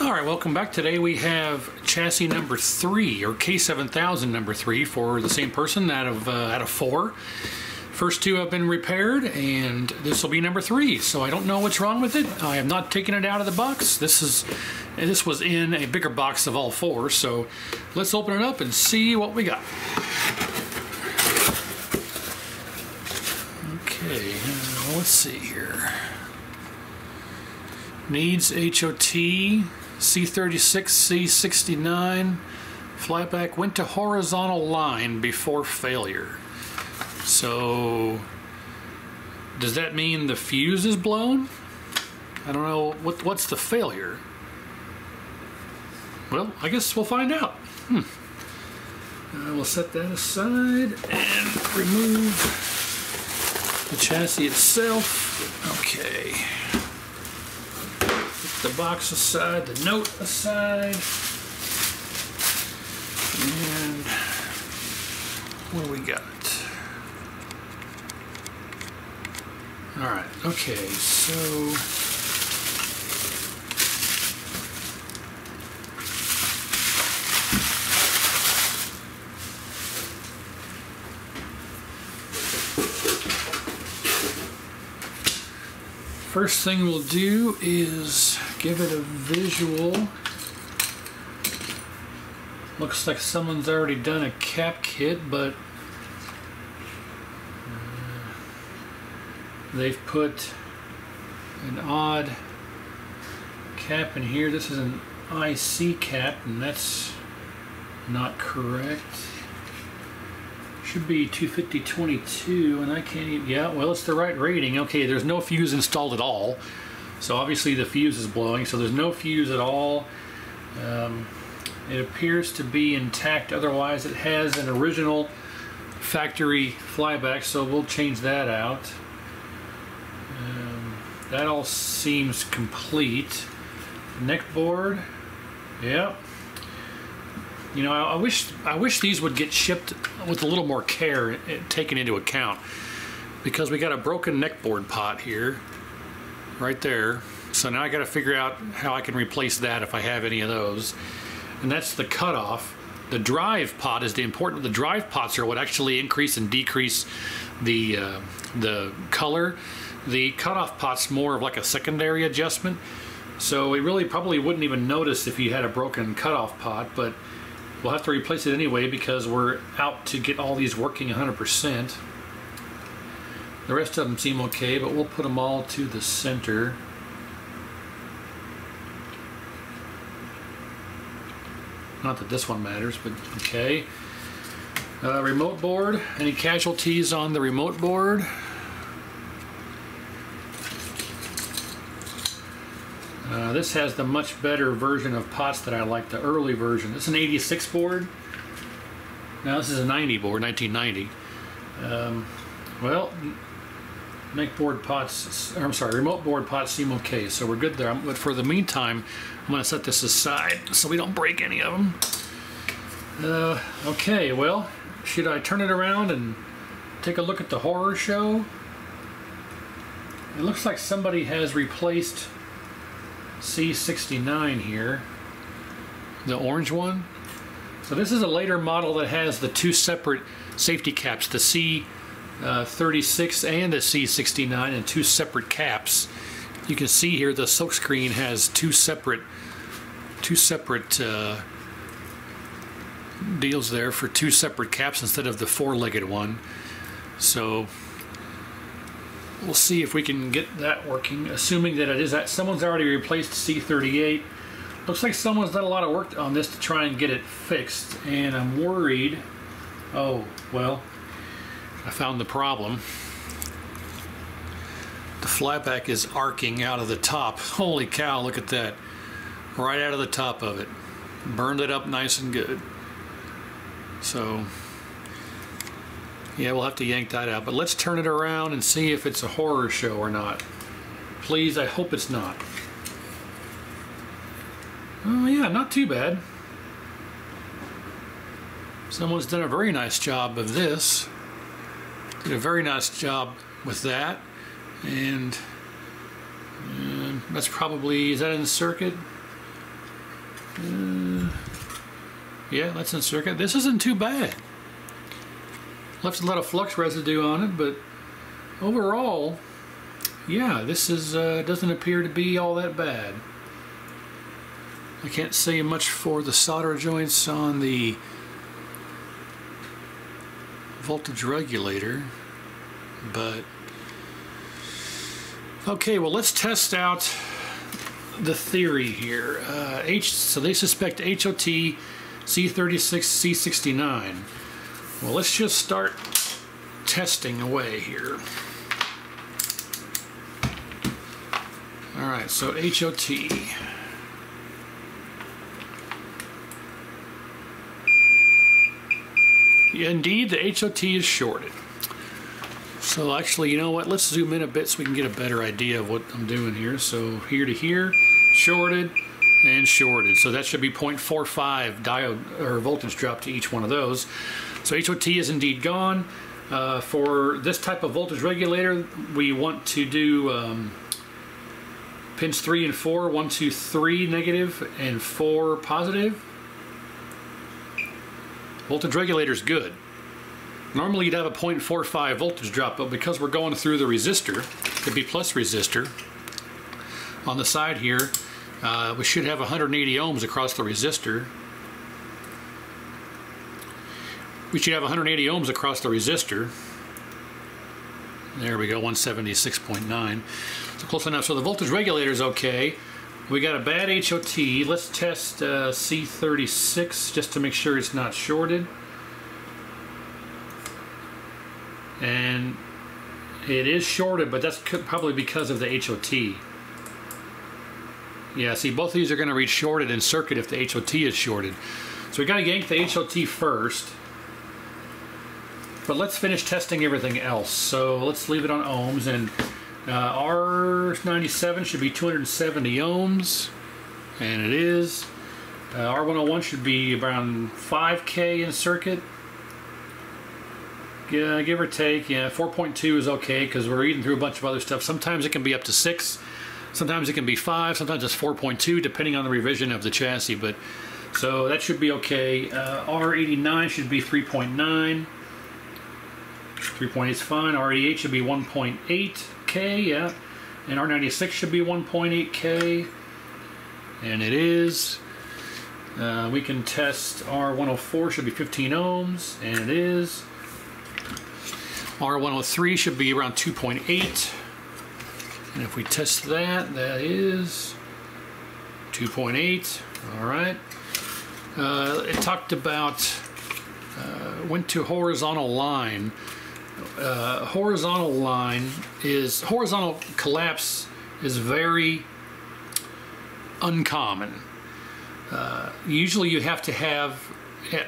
Alright, welcome back. Today we have chassis number 3, or K7000 number 3 for the same person out of 4. First 2 have been repaired, and this will be number 3. So I don't know what's wrong with it. I have not taken it out of the box. This was in a bigger box of all 4, so let's open it up and see what we got. Okay, let's see here. Needs HOT, C36, C69, Flyback, went to horizontal line before failure. So, does that mean the fuse is blown? I don't know, what's the failure? Well, I guess we'll find out. We'll set that aside and remove the chassis itself. Okay. Put the box aside, the note aside, and what do we got? Alright, okay, so first thing we'll do is give it a visual. Looks like someone's already done a cap kit, but they've put an odd cap in here. This is an IC cap, and that's not correct. Should be 250/22, and I can't even, yeah, well, it's the right rating. Okay, there's no fuse installed at all. So obviously the fuse is blowing, so there's no fuse at all. It appears to be intact, otherwise it has an original factory flyback, so we'll change that out. That all seems complete. Neck board, yep. You know, I wish these would get shipped with a little more care taken into account, because we got a broken neck board pot here, right there. So now I got to figure out how I can replace that if I have any of those. And that's the cutoff. The drive pot is the important. The drive pots are what actually increase and decrease the color. The cutoff pot's more of like a secondary adjustment. So we really probably wouldn't even notice if you had a broken cutoff pot, but we'll have to replace it anyway because we're out to get all these working 100%. The rest of them seem okay, but we'll put them all to the center. Not that this one matters, but okay. Remote board. Any casualties on the remote board? This has the much better version of pots that I like, the early version. This is an 86 board. Now this is a 90 board, 1990. Well, neck board pots, I'm sorry, remote board pots seem okay, so we're good there. But for the meantime, I'm going to set this aside so we don't break any of them. Okay, well, should I turn it around and take a look at the horror show? It looks like somebody has replaced C69 here, the orange one. So this is a later model that has the 2 separate safety caps, the C36 and the C69, and 2 separate caps. You can see here the silkscreen has two separate deals there for 2 separate caps instead of the 4-legged one. So we'll see if we can get that working, assuming that it is that someone's already replaced C38. Looks like someone's done a lot of work on this to try and get it fixed, and I'm worried. Oh, well, I found the problem. The flyback is arcing out of the top. Holy cow, look at that. Right out of the top of it. Burned it up nice and good. So yeah, we'll have to yank that out, but let's turn it around and see if it's a horror show or not. Please, I hope it's not. Oh yeah, not too bad. Someone's done a very nice job of this. Did a very nice job with that. And that's probably, is that in the circuit? Yeah, that's in circuit. This isn't too bad. Left a lot of flux residue on it, but overall, yeah, this is doesn't appear to be all that bad. I can't say much for the solder joints on the voltage regulator, but okay, well, let's test out the theory here. So they suspect HOT, C36, C69. Well, let's just start testing away here. All right, so HOT. Indeed, the HOT is shorted. So actually, you know what? Let's zoom in a bit so we can get a better idea of what I'm doing here. So here to here, shorted and shorted. So that should be 0.45 diode or voltage drop to each one of those. So HOT is indeed gone. For this type of voltage regulator, we want to do pins 3 and 4, 1, 2, 3 negative and 4 positive. Voltage regulator is good. Normally you'd have a 0.45 voltage drop, but because we're going through the resistor, the B plus resistor, on the side here, we should have 180 ohms across the resistor. We should have 180 ohms across the resistor. There we go, 176.9. So close enough. So the voltage regulator is okay. We got a bad HOT. Let's test C36 just to make sure it's not shorted. And it is shorted, but that's probably because of the HOT. Yeah, see, both of these are going to read shorted in circuit if the HOT is shorted. So we got to yank the HOT first. But let's finish testing everything else. So let's leave it on ohms, and R97 should be 270 ohms, and it is. R101 should be around 5K in circuit. Yeah, give or take. Yeah, 4.2 is okay because we're reading through a bunch of other stuff. Sometimes it can be up to 6, sometimes it can be 5, sometimes it's 4.2, depending on the revision of the chassis. But so that should be okay. R89 should be 3.9. 3.8 is fine. R88 should be 1.8K, yeah. And R96 should be 1.8K. And it is. We can test R104 should be 15 ohms, and it is. R103 should be around 2.8. And if we test that, that is 2.8. All right. It talked about, went to horizontal line. Horizontal collapse is very uncommon. Usually you have to have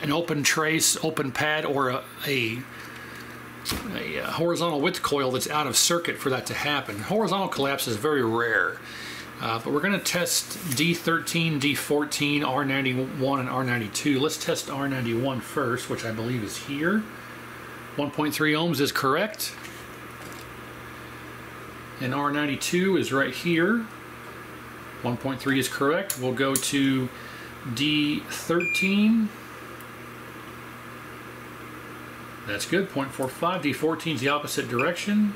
an open trace, open pad, or a horizontal width coil that's out of circuit for that to happen. Horizontal collapse is very rare. But we're going to test D13, D14, R91, and R92. Let's test R91 first, which I believe is here. 1.3 ohms is correct. And R92 is right here. 1.3 is correct. We'll go to D13. That's good, 0.45. D14 is the opposite direction.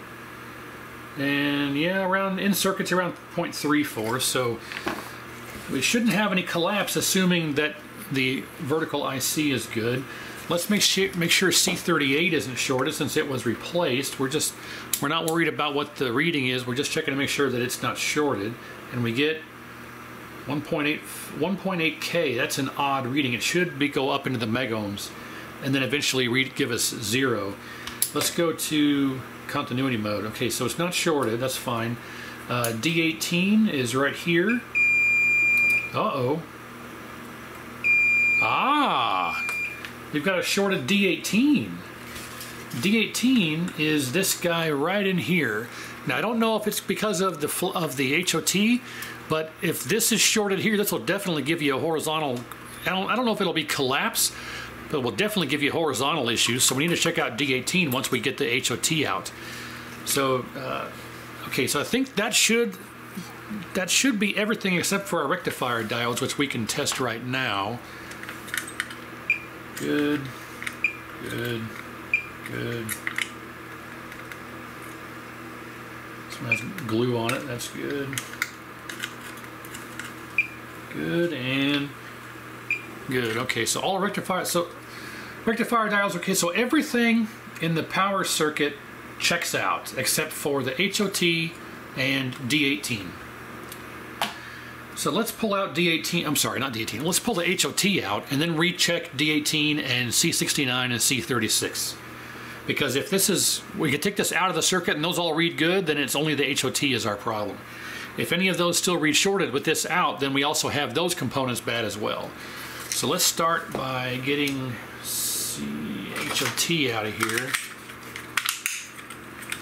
And yeah, around in circuits around 0.34. So we shouldn't have any collapse, assuming that the vertical IC is good. Let's make sure C38 isn't shorted since it was replaced. We're not worried about what the reading is. We're just checking to make sure that it's not shorted. And we get 1.8K. That's an odd reading. It should go up into the megohms and then eventually give us 0. Let's go to continuity mode. Okay, so it's not shorted. That's fine. D18 is right here. Uh-oh. Ah! We've got a shorted D18. D18 is this guy right in here. Now I don't know if it's because of the HOT, but if this is shorted here, this will definitely give you a horizontal. I don't know if it'll be collapse, but it will definitely give you horizontal issues. So we need to check out D18 once we get the HOT out. So okay, so I think that should that should be everything except for our rectifier diodes, which we can test right now. Good, good, good. This one has glue on it, that's good. Good and good. Okay, so all rectifier diodes, okay, so everything in the power circuit checks out except for the HOT and D18. So let's pull out D18, I'm sorry, not D18, let's pull the HOT out and then recheck D18 and C69 and C36. Because if this is, we could take this out of the circuit and those all read good, then it's only the HOT is our problem. If any of those still read shorted with this out, then we also have those components bad as well. So let's start by getting HOT out of here.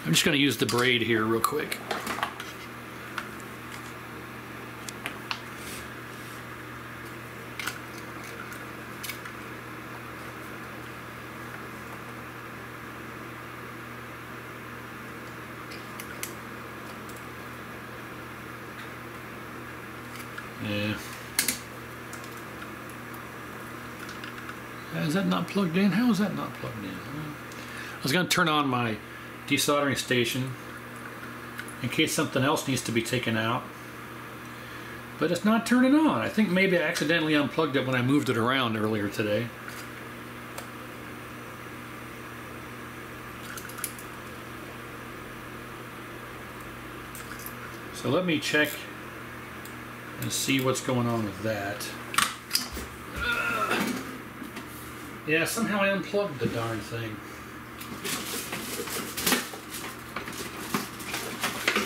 I'm just going to use the braid here real quick. Yeah. Is that not plugged in? How is that not plugged in? I was going to turn on my desoldering station in case something else needs to be taken out, but it's not turning on. I think maybe I accidentally unplugged it when I moved it around earlier today. So let me check and see what's going on with that. Yeah, somehow I unplugged the darn thing.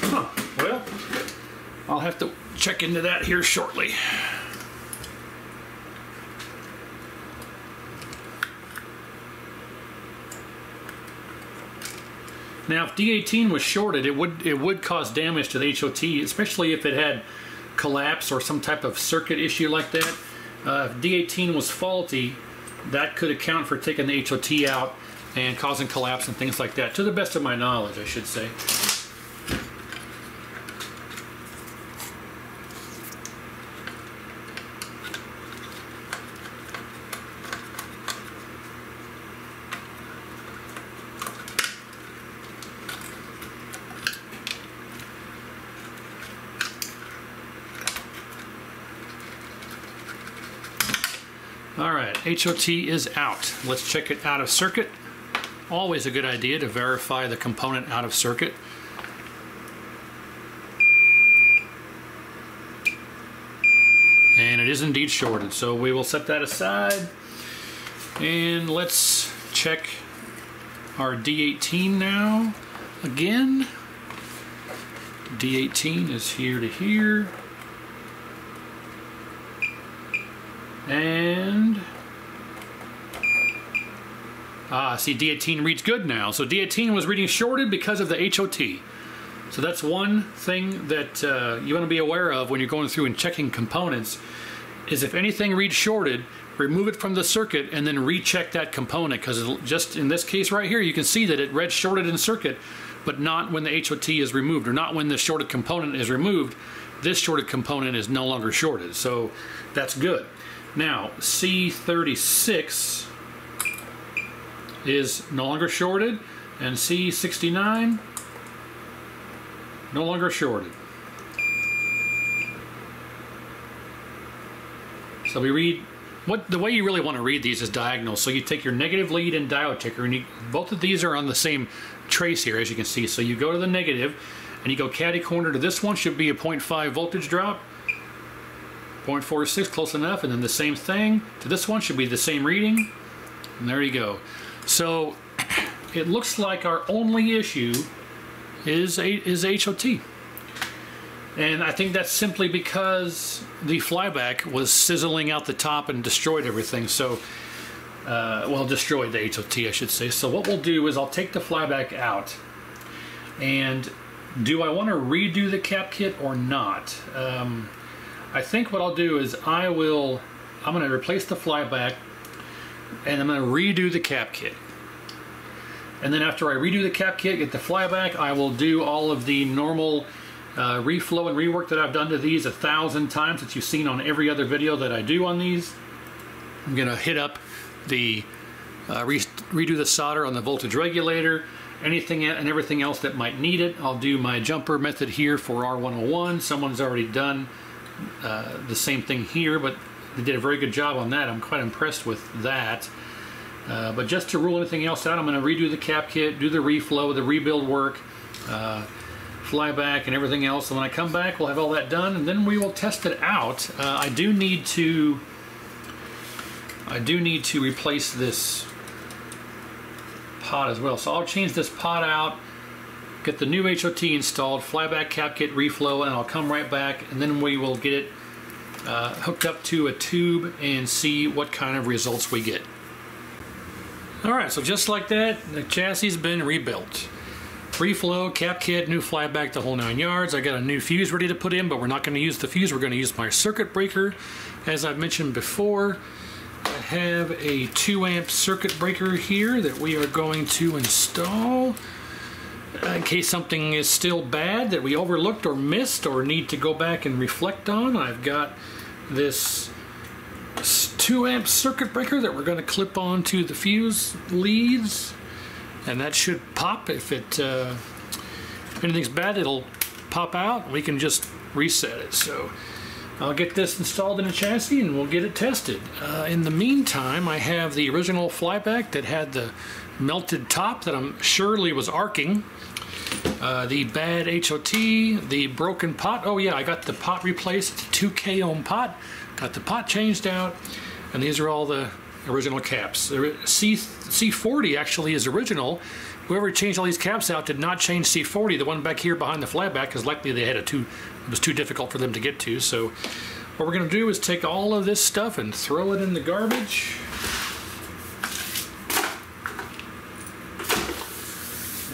Huh, well, I'll have to check into that here shortly. Now, if D18 was shorted, it would cause damage to the HOT, especially if it had collapse or some type of circuit issue like that. If D18 was faulty, that could account for taking the HOT out and causing collapse and things like that, to the best of my knowledge, I should say. Alright, HOT is out. Let's check it out of circuit. Always a good idea to verify the component out of circuit. And it is indeed shorted, so we will set that aside. And let's check our D18 now. Again, D18 is here to here. And see, D18 reads good now. So D18 was reading shorted because of the HOT. So that's one thing that you want to be aware of when you're going through and checking components, is if anything reads shorted, remove it from the circuit and then recheck that component, because just in this case right here, you can see that it read shorted in circuit, but not when the HOT is removed, or not when the shorted component is removed. This shorted component is no longer shorted, so that's good. Now, C36 is no longer shorted, and C69 no longer shorted. So we read, the way you really want to read these is diagonal. So you take your negative lead and diode ticker, and both of these are on the same trace here, as you can see. So you go to the negative, and you go caddy corner to this one, should be a 0.5 voltage drop. 0.46, close enough, and then the same thing to this one should be the same reading, and there you go. So it looks like our only issue is HOT, and I think that's simply because the flyback was sizzling out the top and destroyed everything. So well, destroyed the HOT, I should say. So what we'll do is I'll take the flyback out, and do I want to redo the cap kit or not? I think what I'll do is I'm going to replace the flyback, and I'm going to redo the cap kit. And then after I redo the cap kit, get the flyback, I will do all of the normal reflow and rework that I've done to these 1,000 times that you've seen on every other video that I do on these. I'm gonna hit up the redo the solder on the voltage regulator, anything and everything else that might need it. I'll do my jumper method here for R101. Someone's already done the same thing here, but they did a very good job on that. I'm quite impressed with that. But just to rule anything else out, I'm going to redo the cap kit, do the reflow, the rebuild work, flyback and everything else. So when I come back, we'll have all that done, and then we will test it out. I do need to replace this pot as well. So I'll change this pot out, get the new HOT installed, flyback, cap kit, reflow, and I'll come right back, and then we will get it hooked up to a tube and see what kind of results we get. Alright, so just like that, the chassis has been rebuilt. Reflow, cap kit, new flyback, the whole 9 yards. I got a new fuse ready to put in, but we're not going to use the fuse. We're going to use my circuit breaker. As I've mentioned before, I have a 2-amp circuit breaker here that we are going to install in case something is still bad that we overlooked or missed or need to go back and reflect on. I've got this 2-amp circuit breaker that we're going to clip onto the fuse leads, and that should pop. If anything's bad, it'll pop out. We can just reset it. So I'll get this installed in a chassis and we'll get it tested. In the meantime, I have the original flyback that had the melted top that I'm surely was arcing. The bad HOT, the broken pot. Oh yeah, I got the pot replaced. It's a 2K ohm pot. Got the pot changed out, and these are all the original caps. C40 actually is original. Whoever changed all these caps out did not change C40. The one back here behind the flyback, because likely they had it was too difficult for them to get to. So what we're going to do is take all of this stuff and throw it in the garbage.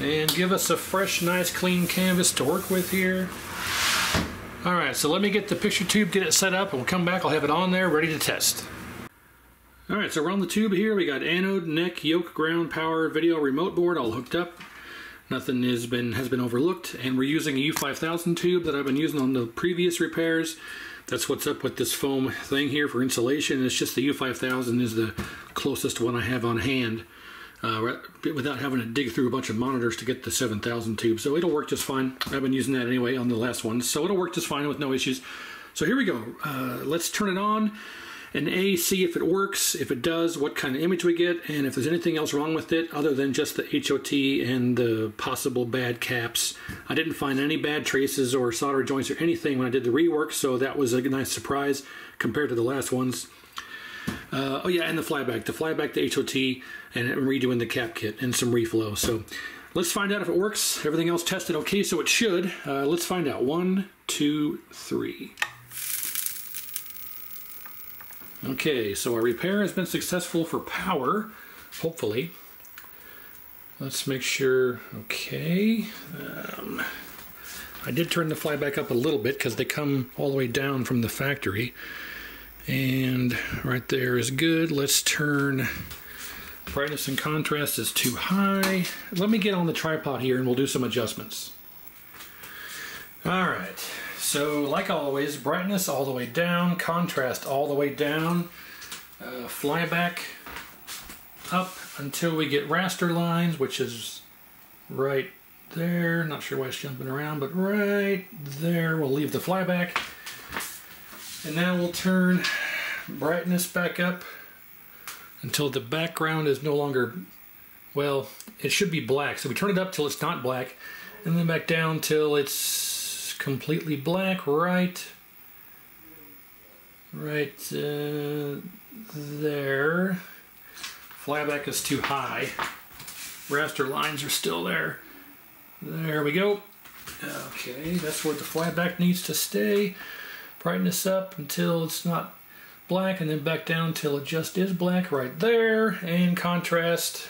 And give us a fresh, nice, clean canvas to work with here. Alright, so let me get the picture tube, get it set up, and we'll come back. I'll have it on there, ready to test. Alright, so we're on the tube here. We got anode, neck, yoke, ground, power, video, remote board all hooked up. Nothing has been overlooked, and we're using a U5000 tube that I've been using on the previous repairs. That's what's up with this foam thing here for insulation. It's just the U5000 is the closest one I have on hand. Without having to dig through a bunch of monitors to get the 7000 tube. So it'll work just fine. I've been using that anyway on the last one, so it'll work just fine with no issues. So here we go. Let's turn it on and see if it works. If it does, what kind of image we get, and if there's anything else wrong with it other than just the HOT and the possible bad caps. I didn't find any bad traces or solder joints or anything when I did the rework, so that was a nice surprise compared to the last ones. Oh yeah, and the flyback, the HOT, and redoing the cap kit and some reflow. So let's find out if it works. Everything else tested okay, so it should. Let's find out. 1, 2, 3. Okay, so our repair has been successful for power, hopefully. Let's make sure. Okay. I did turn the flyback up a little bit because they come all the way down from the factory. And right there is good. Let's turn brightness and contrast is too high. Let me get on the tripod here and we'll do some adjustments. Alright, so like always, brightness all the way down, contrast all the way down, flyback up until we get raster lines, which is right there. Not sure why it's jumping around, but right there. We'll leave the flyback. And now we'll turn brightness back up until the background is no longer, well, it should be black. So we turn it up till it's not black, and then back down till it's completely black, right there. Flyback is too high. Raster lines are still there. There we go. Okay, that's where the flyback needs to stay. Brightness up until it's not black, and then back down till it just is black right there, and contrast.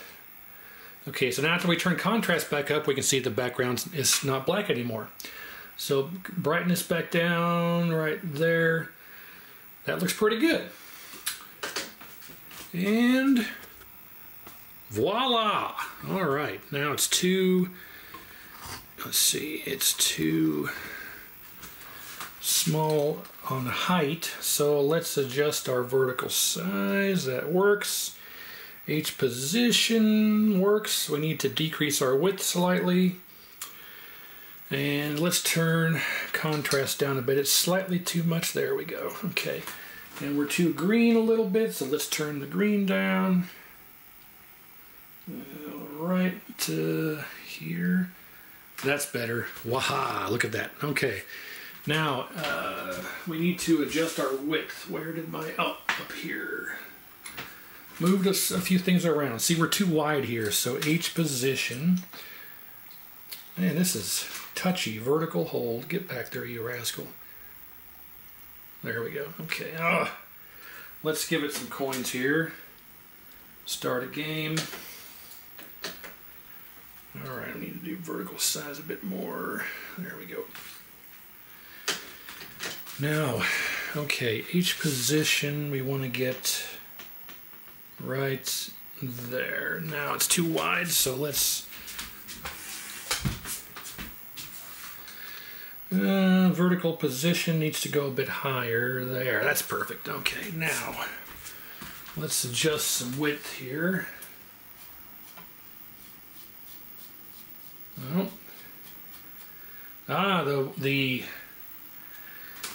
Okay, so now after we turn contrast back up, we can see the background is not black anymore. So brightness back down right there. That looks pretty good. And voila! All right, now it's let's see, it's small on height, so let's adjust our vertical size. That works. H position works. We need to decrease our width slightly. And let's turn contrast down a bit. It's slightly too much. There we go. Okay. And we're too green a little bit, so let's turn the green down. Right to here. That's better. Waha! Look at that. Okay. Now, we need to adjust our width. Where did my... Oh, up here. Moved us a few things around. See, we're too wide here, so H position. Man, this is touchy. Vertical hold. Get back there, you rascal. There we go. Okay. Let's give it some coins here. Start a game. Alright, I need to do vertical size a bit more. There we go. Now, okay, H position, we want to get right there. Now it's too wide, so let's... vertical position needs to go a bit higher. There, that's perfect. Okay, now let's adjust some width here. Oh. The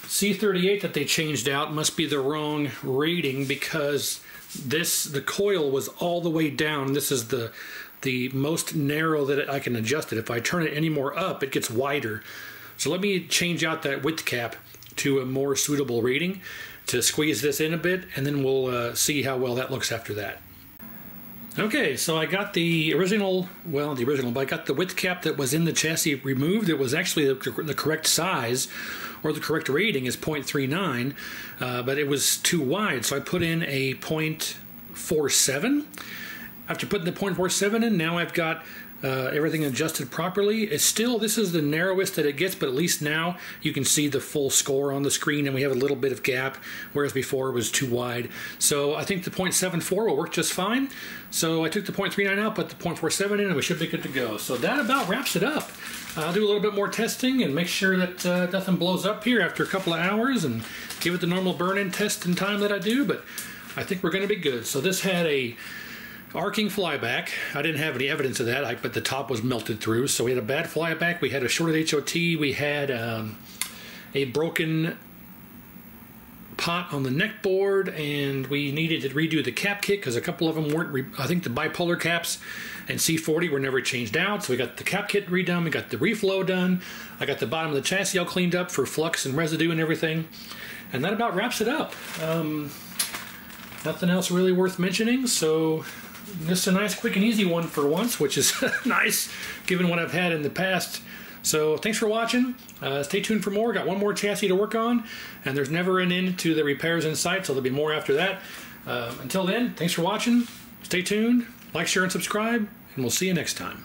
C38 that they changed out must be the wrong rating, because the coil was all the way down. This is the most narrow that I can adjust it. If I turn it any more up, it gets wider. So let me change out that width cap to a more suitable rating to squeeze this in a bit, and then we'll see how well that looks after that. Okay, so I got the original, but I got the width cap that was in the chassis removed. It was actually the correct size, or the correct rating is 0.39, but it was too wide, so I put in a 0.47. After putting the 0.47 in, now I've got everything adjusted properly. It's still, this is the narrowest that it gets, but at least now you can see the full score on the screen, and we have a little bit of gap, whereas before it was too wide. So I think the 0.74 will work just fine. So I took the 0.39 out, put the 0.47 in, and we should be good to go. So that about wraps it up. I'll do a little bit more testing and make sure that nothing blows up here after a couple of hours, and give it the normal burn-in test and time that I do, but I think we're going to be good. So this had a arcing flyback. I didn't have any evidence of that, but the top was melted through. So we had a bad flyback, we had a shorted HOT, we had a broken pot on the neck board, and we needed to redo the cap kit because a couple of them weren't, I think the bipolar caps and C40 were never changed out. So we got the cap kit redone, we got the reflow done, I got the bottom of the chassis all cleaned up for flux and residue and everything. And that about wraps it up. Nothing else really worth mentioning, so just a nice, quick, and easy one for once, which is nice given what I've had in the past. So thanks for watching. Stay tuned for more. Got one more chassis to work on, and there's never an end to the repairs in sight, so there'll be more after that. Until then, thanks for watching. Stay tuned. Like, share, and subscribe, and we'll see you next time.